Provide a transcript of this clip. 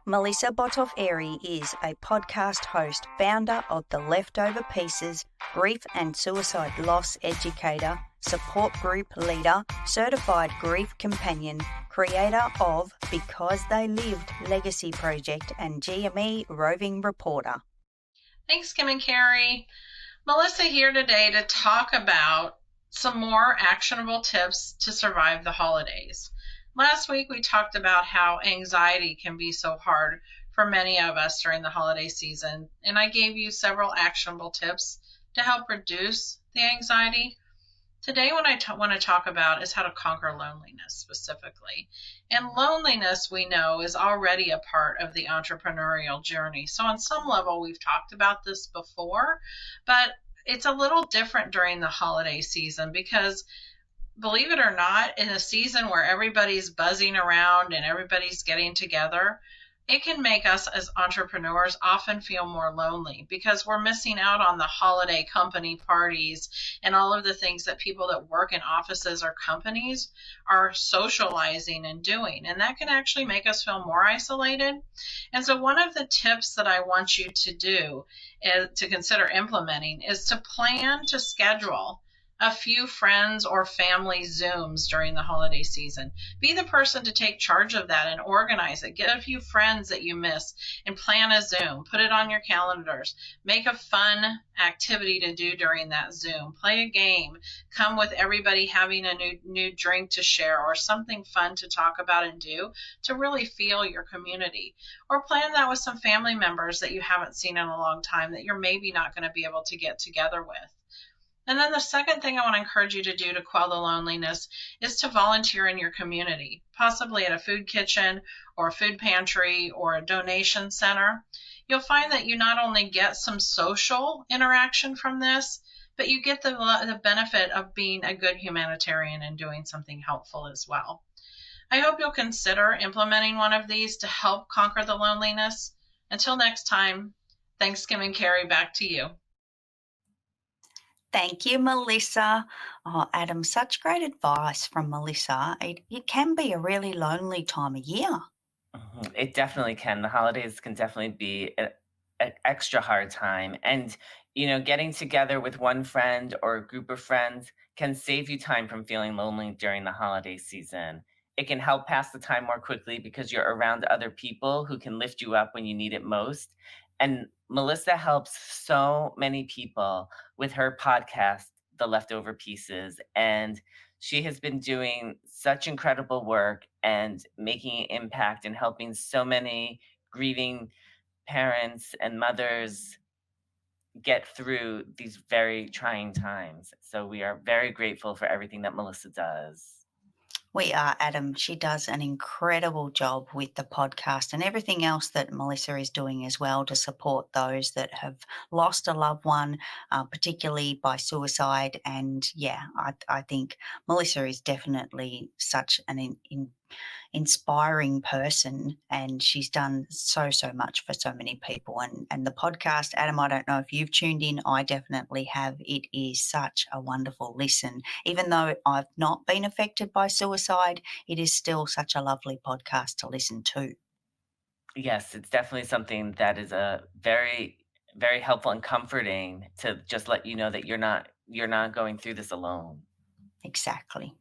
Melissa Bortorff-Arey is a podcast host, founder of The Leftover Pieces, grief and suicide loss educator, support group leader, certified grief companion, creator of Because They Lived Legacy Project, and GME roving reporter. Thanks, Kim and Carrie. Melissa here today to talk about some more actionable tips to survive the holidays. Last week we talked about how anxiety can be so hard for many of us during the holiday season, and I gave you several actionable tips to help reduce the anxiety. Today what I want to talk about is how to conquer loneliness specifically. And loneliness, we know, is already a part of the entrepreneurial journey. So on some level we've talked about this before, but it's a little different during the holiday season because, believe it or not, in a season where everybody's buzzing around and everybody's getting together, it can make us as entrepreneurs often feel more lonely because we're missing out on the holiday company parties and all of the things that people that work in offices or companies are socializing and doing. And that can actually make us feel more isolated. And so one of the tips that I want you to do to consider implementing is to plan to schedule a few friends or family Zooms during the holiday season. Be the person to take charge of that and organize it. Get a few friends that you miss and plan a Zoom. Put it on your calendars. Make a fun activity to do during that Zoom. Play a game. Come with everybody having a new drink to share or something fun to talk about and do to really feel your community. Or plan that with some family members that you haven't seen in a long time that you're maybe not going to be able to get together with. And then the second thing I want to encourage you to do to quell the loneliness is to volunteer in your community, possibly at a food kitchen or a food pantry or a donation center. You'll find that you not only get some social interaction from this, but you get the benefit of being a good humanitarian and doing something helpful as well. I hope you'll consider implementing one of these to help conquer the loneliness. Until next time, thanks, Kim and Carrie, back to you. Thank you, Melissa. Oh, Adam, such great advice from Melissa. It can be a really lonely time of year. It definitely can. The holidays can definitely be an extra hard time. And, getting together with one friend or a group of friends can save you time from feeling lonely during the holiday season. It can help pass the time more quickly because you're around other people who can lift you up when you need it most. And Melissa helps so many people with her podcast, The Leftover Pieces. And she has been doing such incredible work and making an impact and helping so many grieving parents and mothers get through these very trying times. So we are very grateful for everything that Melissa does. We are, Adam. She does an incredible job with the podcast and everything else that Melissa is doing as well to support those that have lost a loved one, particularly by suicide. And yeah, I think Melissa is definitely such an inspiring person, and she's done so much for so many people. And the podcast, Adam, I don't know if you've tuned in. I definitely have. It is such a wonderful listen. Even though I've not been affected by suicide, it is still such a lovely podcast to listen to. Yes, it's definitely something that is a very, very helpful and comforting to just let you know that you're not going through this alone. Exactly.